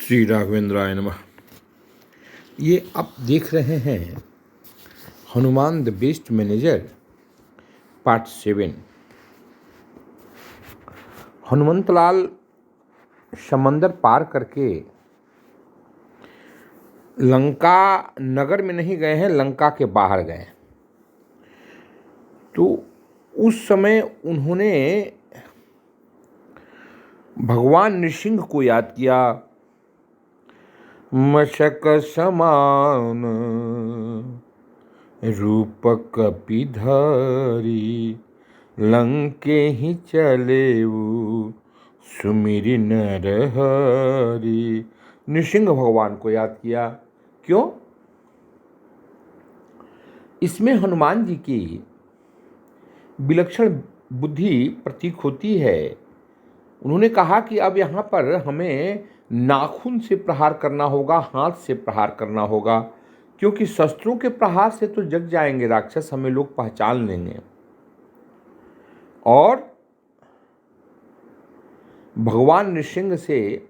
श्री राघवेंद्राय नमः। ये आप देख रहे हैं Hanuman the best manager part 7। Hanumantlal समंदर पार करके लंका नगर में नहीं गए हैं, लंका के बाहर गए। तो उस समय उन्होंने भगवान नृसिंह को याद किया। मशक समान रूप कपिधारी, लंके ही चलेऊ सुमिरि नरहरि। नृसिंह भगवान को याद किया। क्यों? इसमें हनुमान जी की विलक्षण बुद्धि प्रतीक होती है। उन्होंने कहा कि अब यहाँ पर हमें नाखून से प्रहार करना होगा, हाथ से प्रहार करना होगा, क्योंकि शस्त्रों के प्रहार से तो जग जाएंगे राक्षस, हमें लोग पहचान लेंगे। और भगवान नृसिंह से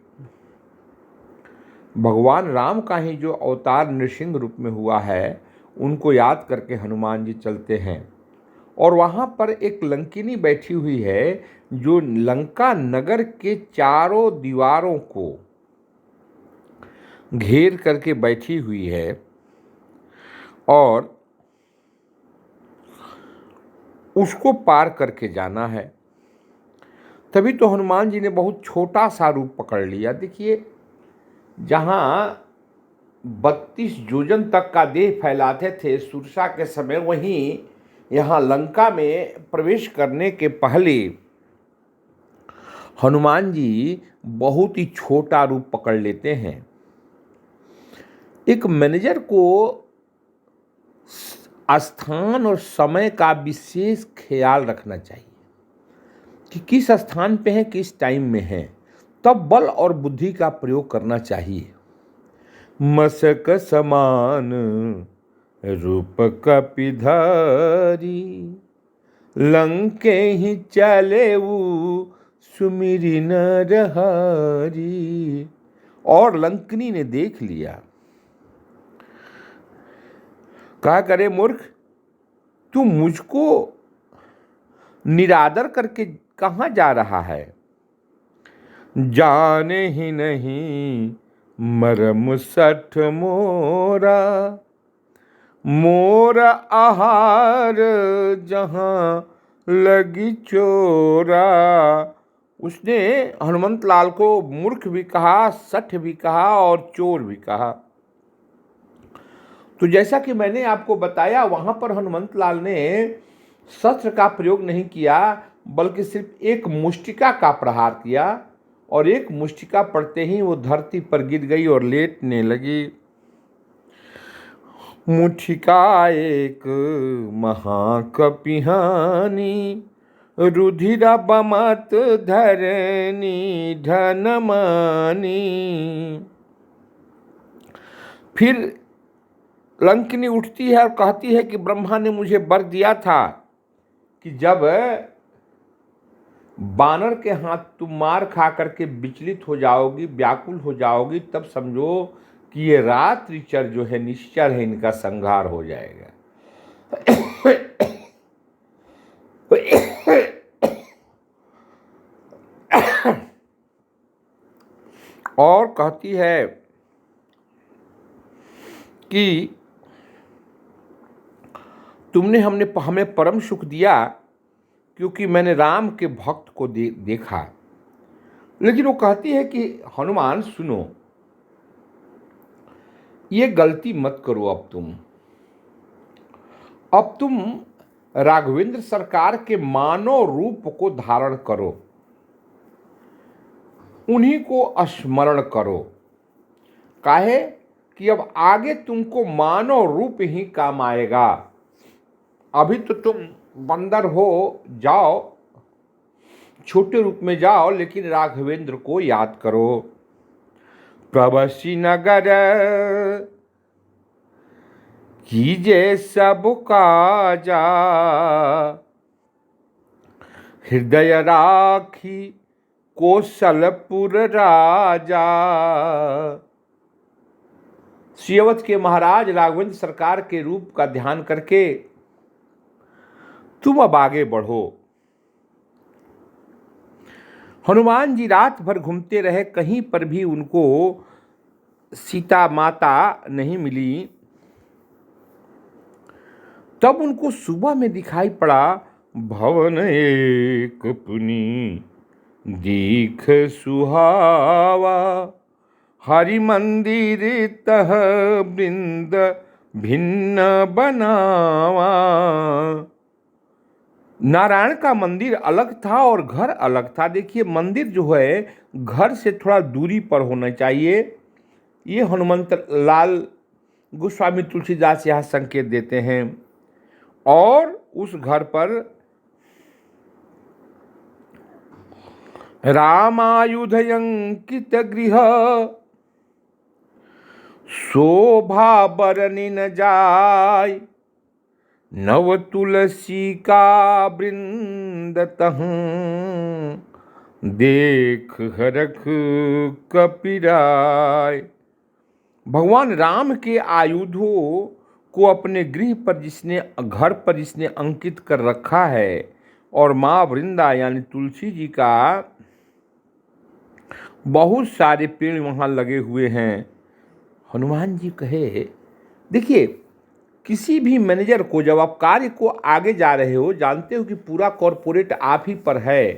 भगवान राम का ही जो अवतार नृसिंह रूप में हुआ है, उनको याद करके हनुमान जी चलते हैं। और वहाँ पर एक लंकिनी बैठी हुई है जो लंका नगर के चारों दीवारों को घेर करके बैठी हुई है। और उसको पार करके जाना है। तभी तो हनुमान जी ने बहुत छोटा सा रूप पकड़ लिया। देखिए, जहाँ 32 योजन तक का देह फैलाते थे सुरसा के समय, वहीं यहाँ लंका में प्रवेश करने के पहले हनुमान जी बहुत ही छोटा रूप पकड़ लेते हैं। एक मैनेजर को स्थान और समय का विशेष ख्याल रखना चाहिए कि किस स्थान पे है, किस टाइम में है, तब बल और बुद्धि का प्रयोग करना चाहिए। मशक समान रूप कपिधारी, लंके ही चलेऊ सुमिरि नरहरि। और लंकनी ने देख लिया, कहा, करे मूर्ख, तू मुझको निरादर करके कहाँ जा रहा है? जाने ही नहीं मरम सठ मोरा, मोर आहार जहाँ लगी चोरा। उसने हनुमंत लाल को मूर्ख भी कहा, सठ भी कहा और चोर भी कहा। तो जैसा कि मैंने आपको बताया, वहां पर हनुमंत लाल ने शस्त्र का प्रयोग नहीं किया, बल्कि सिर्फ एक मुष्टिका का प्रहार किया। और एक मुष्टिका पड़ते ही वो धरती पर गिर गई और लेटने लगी। मुठिका एक महाकपिहानी, रुधिरा बमत धरनी धनमानी। फिर लंकिनी उठती है और कहती है कि ब्रह्मा ने मुझे वर दिया था कि जब बानर के हाथ तुम मार खा करके विचलित हो जाओगी, व्याकुल हो जाओगी, तब समझो कि ये रात्रिचर जो है, निश्चर है, इनका संहार हो जाएगा। और कहती है कि तुमने हमें परम सुख दिया, क्योंकि मैंने राम के भक्त को देखा। लेकिन वो कहती है कि हनुमान सुनो, ये गलती मत करो। अब तुम राघवेंद्र सरकार के मानव रूप को धारण करो, उन्हीं को स्मरण करो। काहे कि अब आगे तुमको मानव रूप ही काम आएगा। अभी तो तुम बंदर हो, जाओ, छोटे रूप में जाओ, लेकिन राघवेंद्र को याद करो। प्रवसी नगर कीजे सब काजा, हृदय राखी कौशलपुर राजा। सियावत के महाराज राघवेंद्र सरकार के रूप का ध्यान करके तुम अब आगे बढ़ो। हनुमान जी रात भर घूमते रहे, कहीं पर भी उनको सीता माता नहीं मिली। तब उनको सुबह में दिखाई पड़ा, भवन एक पुनी दीख सुहावा, हरि मंदिर तह वृंद भिन्न बनावा। नारायण का मंदिर अलग था और घर अलग था। देखिए, मंदिर जो है घर से थोड़ा दूरी पर होना चाहिए। ये हनुमंत लाल गोस्वामी तुलसीदास यहाँ संकेत देते हैं। और उस घर पर रामायुध अंकित गृह, शोभा बरनी न जाय, नव तुलसी का वृंद तहु, देख हरख कपिराय। भगवान राम के आयुधों को अपने गृह पर घर पर जिसने अंकित कर रखा है, और माँ वृंदा यानी तुलसी जी का बहुत सारे पेड़ वहाँ लगे हुए हैं। हनुमान जी कहे, देखिए, किसी भी मैनेजर को जब आप कार्य को आगे जा रहे हो, जानते हो कि पूरा कॉरपोरेट आप ही पर है,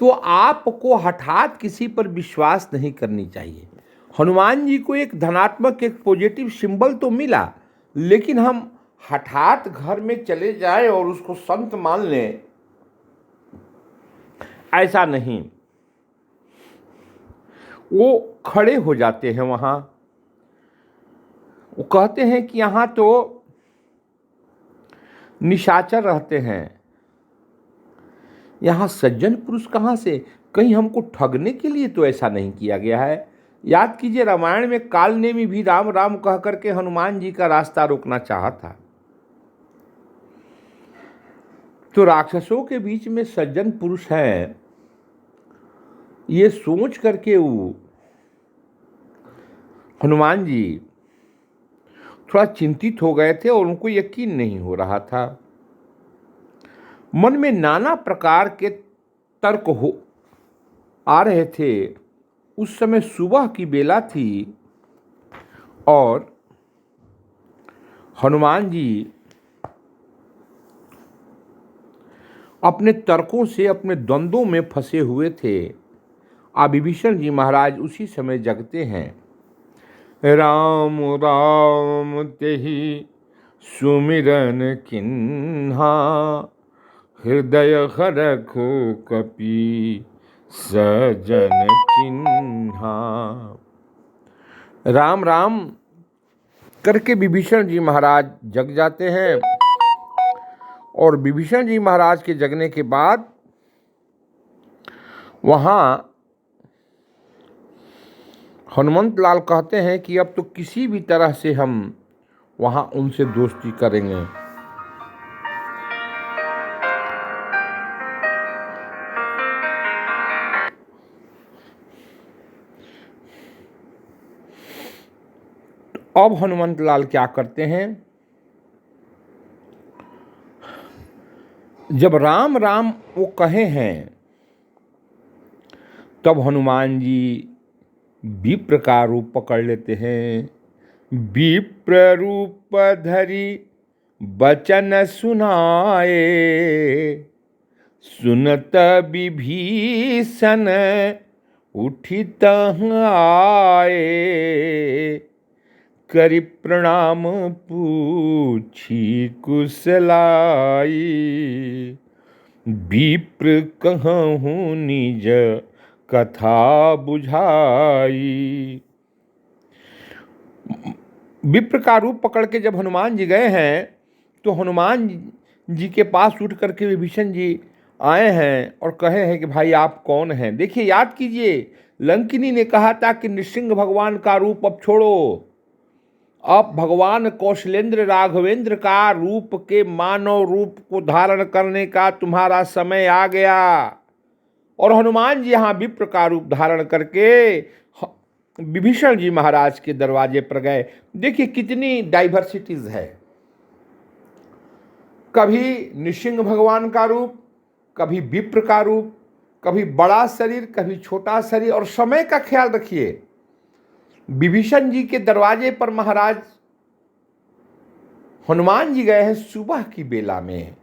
तो आपको हठात किसी पर विश्वास नहीं करनी चाहिए। हनुमान जी को एक धनात्मक, एक पॉजिटिव सिंबल तो मिला, लेकिन हम हठात घर में चले जाए और उसको संत मान लें, ऐसा नहीं। वो खड़े हो जाते हैं वहाँ। वो कहते हैं कि यहाँ तो निशाचर रहते हैं, यहाँ सज्जन पुरुष कहाँ से? कहीं हमको ठगने के लिए तो ऐसा नहीं किया गया है। याद कीजिए, रामायण में काल नेमी भी राम राम कह करके हनुमान जी का रास्ता रोकना चाहा था। तो राक्षसों के बीच में सज्जन पुरुष हैं, ये सोच करके वो हनुमान जी थोड़ा चिंतित हो गए थे और उनको यकीन नहीं हो रहा था। मन में नाना प्रकार के तर्क आ रहे थे। उस समय सुबह की बेला थी और हनुमान जी अपने तर्कों से, अपने द्वंद्वों में फंसे हुए थे। विभीषण जी महाराज उसी समय जगते हैं। राम राम तेहि सुमिरन किन्हा, हृदय हरखो कपि सजन चिन्हा। राम राम करके विभीषण जी महाराज जग जाते हैं। और विभीषण जी महाराज के जगने के बाद वहाँ हनुमंत लाल कहते हैं कि अब तो किसी भी तरह से हम वहाँ उनसे दोस्ती करेंगे। अब हनुमंत लाल क्या करते हैं? जब राम राम वो कहे हैं, तब हनुमान जी विप्र का रूप पकड़ लेते हैं। विप्र रूप धरि बचन सुनाए, सुनत विभीषण उठित आए, करि प्रणाम पूछी कुशलाई, विप्र कहूँ निज कथा बुझाई। विप्र का रूप पकड़ के जब हनुमान जी गए हैं, तो हनुमान जी के पास उठ करके विभीषण जी आए हैं और कहे हैं कि भाई आप कौन हैं? देखिए, याद कीजिए, लंकिनी ने कहा था कि नृसिंह भगवान का रूप अब छोड़ो, अब भगवान कौशलेंद्र राघवेंद्र का रूप के मानव रूप को धारण करने का तुम्हारा समय आ गया। और हनुमान जी यहाँ विप्र का रूप धारण करके विभीषण जी महाराज के दरवाजे पर गए। देखिए कितनी डाइवर्सिटीज है, कभी नृसिंह भगवान का रूप, कभी विप्र का रूप, कभी बड़ा शरीर, कभी छोटा शरीर। और समय का ख्याल रखिए, विभीषण जी के दरवाजे पर महाराज हनुमान जी गए हैं सुबह की बेला में।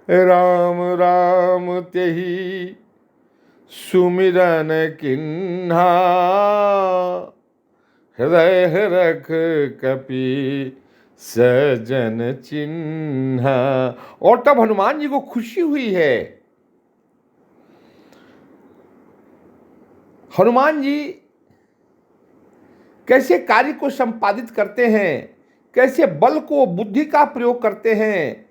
राम राम तेहि सुमिरन किन्हा, हृदय रख कपि सजन चिन्हा। और तब हनुमान जी को खुशी हुई है। हनुमान जी कैसे कार्य को संपादित करते हैं, कैसे बल को, बुद्धि का प्रयोग करते हैं,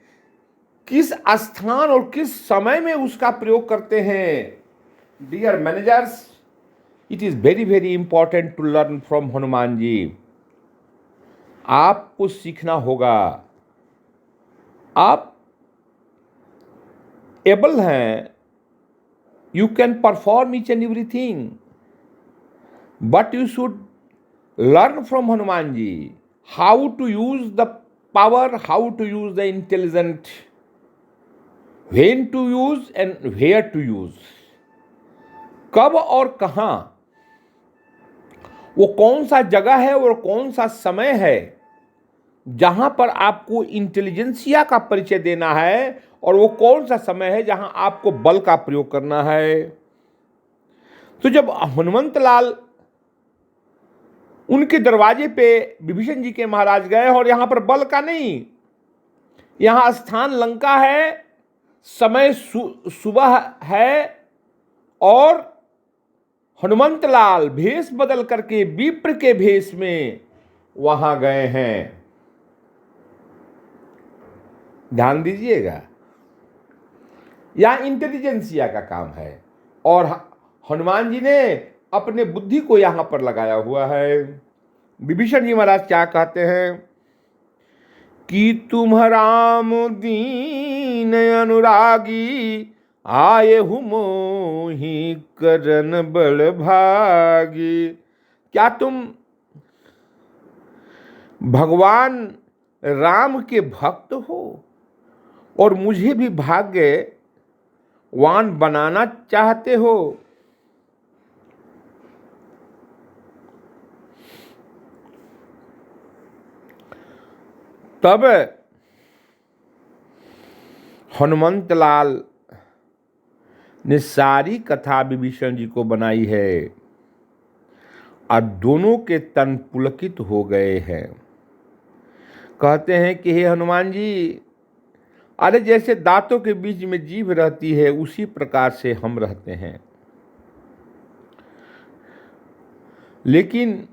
किस स्थान और किस समय में उसका प्रयोग करते हैं। Dear managers, it is very very important to learn from Hanuman ji. आपको सीखना होगा। आप एबल हैं, you can perform each and everything, but you should learn from Hanuman ji how to use the power, how to use the intelligent, when to use and where to use, कब और कहाँ, वो कौन सा जगह है और कौन सा समय है जहां पर आपको इंटेलिजेंसिया का परिचय देना है, और वो कौन सा समय है जहां आपको बल का प्रयोग करना है। तो जब हनुमंत लाल उनके दरवाजे पे विभीषण जी के महाराज गए, और यहां पर बल का नहीं, यहां स्थान लंका है, समय सुबह है, और हनुमंत लाल भेष बदल करके विप्र के भेष में वहां गए हैं। ध्यान दीजिएगा, यहां इंटेलिजेंसिया का काम है, और हनुमान जी ने अपने बुद्धि को यहां पर लगाया हुआ है। विभीषण जी महाराज क्या कहते हैं कि तुम राम दीन अनुरागी, आए हूं मोहि करन बड़ भागी। क्या तुम भगवान राम के भक्त हो और मुझे भी भाग्यवान बनाना चाहते हो? तब हनुमंत लाल ने सारी कथा विभीषण जी को बनाई है, और दोनों के तन पुलकित हो गए हैं। कहते हैं कि हे हनुमान जी, अरे जैसे दांतों के बीच में जीभ रहती है उसी प्रकार से हम रहते हैं, लेकिन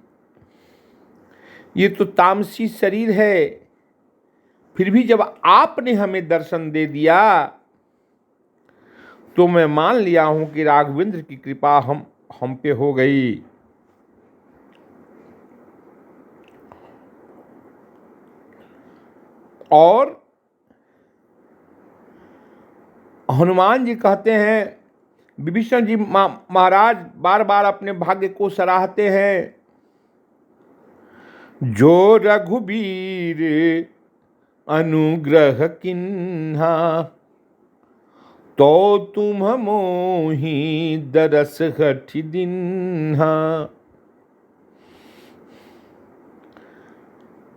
ये तो तामसी शरीर है। फिर भी जब आपने हमें दर्शन दे दिया तो मैं मान लिया हूं कि राघवेंद्र की कृपा हम पे हो गई। और हनुमान जी कहते हैं, विभीषण जी महाराज बार बार अपने भाग्य को सराहते हैं। जो रघुबीर अनुग्रह किन्हा, तो तुम मोहि दरस हठि दिन्हा।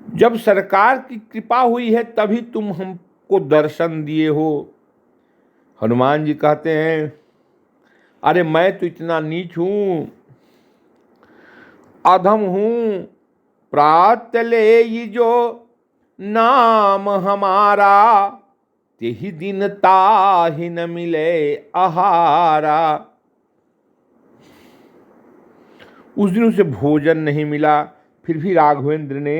जब सरकार की कृपा हुई है तभी तुम हमको दर्शन दिए हो। हनुमान जी कहते हैं, अरे मैं तो इतना नीच हूं, अधम हूं, प्रात ले जो नाम हमारा, तेहि दिन ताहि न मिले आहारा। उस दिन उसे भोजन नहीं मिला, फिर भी राघवेंद्र ने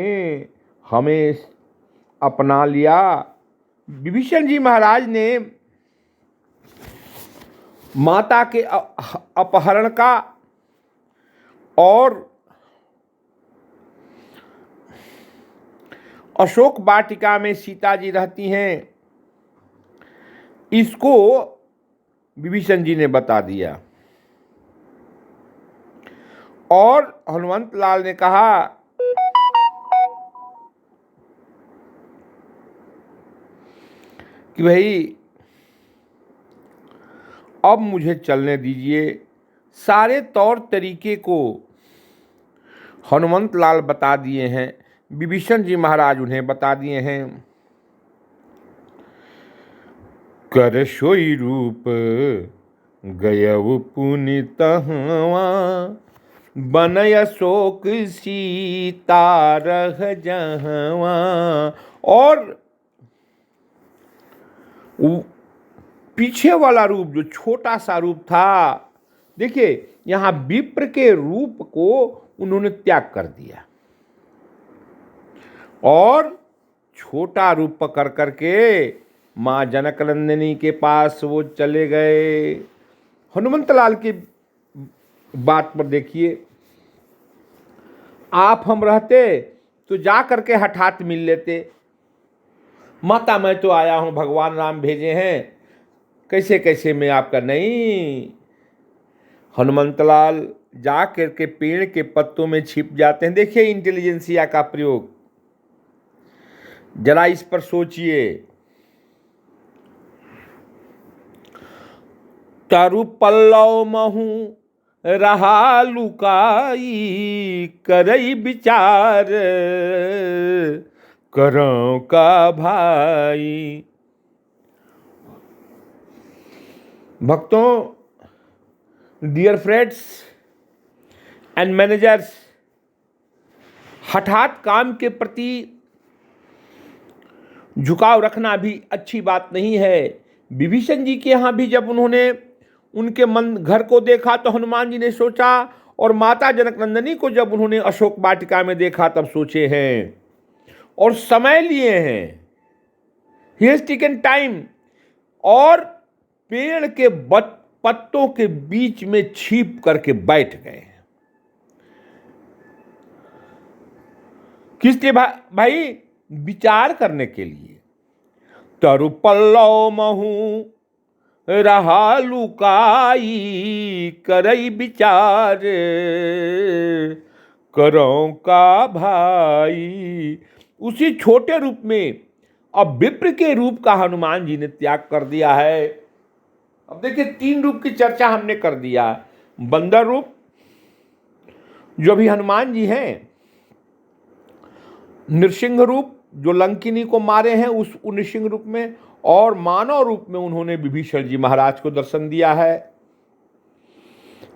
हमें अपना लिया। विभीषण जी महाराज ने माता के अपहरण का और अशोक वाटिका में सीता जी रहती हैं, इसको विभीषण जी ने बता दिया। और हनुमंत लाल ने कहा कि भाई अब मुझे चलने दीजिए। सारे तौर तरीके को हनुमंत लाल बता दिए हैं, विभीषण जी महाराज उन्हें बता दिए हैं। कर सोई रूप गयउ पुनि तहवा, बनय शोक सीता रह जहवा। और पीछे वाला रूप जो छोटा सा रूप था, देखिए यहां विप्र के रूप को उन्होंने त्याग कर दिया और छोटा रूप पकड़ करके मां जनकनंदिनी के पास वो चले गए। हनुमंत लाल की बात पर देखिए, आप हम रहते तो जा करके हठात मिल लेते। माता मैं तो आया हूं, भगवान राम भेजे हैं, कैसे कैसे मैं आपका। नहीं, हनुमंतलाल जा करके पेड़ के पत्तों में छिप जाते हैं। देखिए इंटेलिजेंसिया का प्रयोग, जरा इस पर सोचिए। तरु पल्लव महू रहा लुकाई, करई विचार करो का भाई। भक्तों, डियर फ्रेंड्स एंड मैनेजर्स, हठात काम के प्रति झुकाव रखना भी अच्छी बात नहीं है। विभीषण जी के यहाँ भी जब उन्होंने उनके मन घर को देखा तो हनुमान जी ने सोचा, और माता जनकनंदिनी को जब उन्होंने अशोक वाटिका में देखा तब सोचे हैं और समय लिए हैं। ही हैज टेकन टाइम, और पेड़ के पत्तों के बीच में छिप करके बैठ गए। किस लिए भाई? विचार करने के लिए। तरु पल्लव महू रहा लुकाई, करई विचार करो का भाई। उसी छोटे रूप में अब विप्र के रूप का हनुमान जी ने त्याग कर दिया है। अब देखिए 3 रूप की चर्चा हमने कर दिया। बंदर रूप जो भी हनुमान जी हैं, नृसिंह रूप जो लंकिनी को मारे हैं उस नृसिंह रूप में, और मानव रूप में उन्होंने विभीषण जी महाराज को दर्शन दिया है।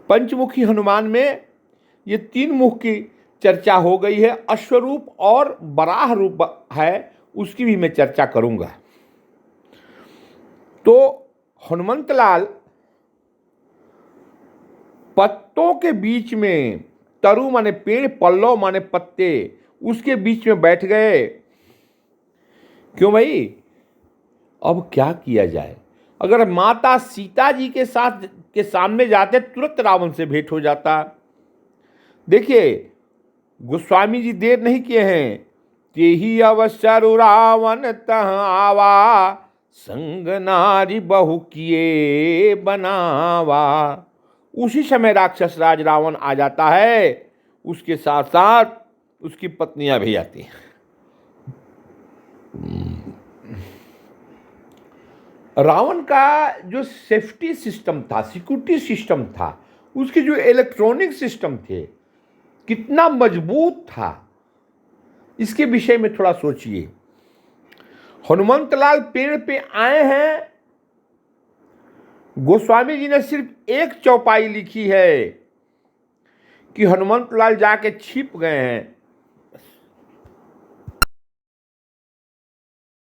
पंचमुखी हनुमान में ये 3 मुख की चर्चा हो गई है। अश्वरूप और वराह रूप है, उसकी भी मैं चर्चा करूंगा। तो हनुमंत लाल पत्तों के बीच में, तरु माने पेड़, पल्लव माने पत्ते, उसके बीच में बैठ गए। क्यों भाई? अब क्या किया जाए? अगर माता सीता जी के सामने जाते तुरंत रावण से भेंट हो जाता। देखिए गोस्वामी जी देर नहीं किए हैं। तेहि अवसर रावण तह आवा, संग नारी बहु किए बनावा। उसी समय राक्षस राज रावण आ जाता है, उसके साथ साथ उसकी पत्नियां भी आती हैं। रावण का जो सेफ्टी सिस्टम था, सिक्योरिटी सिस्टम था, उसके जो इलेक्ट्रॉनिक सिस्टम थे, कितना मजबूत था, इसके विषय में थोड़ा सोचिए। हनुमंत लाल पेड़ पे आए हैं, गोस्वामी जी ने सिर्फ एक चौपाई लिखी है कि हनुमंत लाल जाके छिप गए हैं।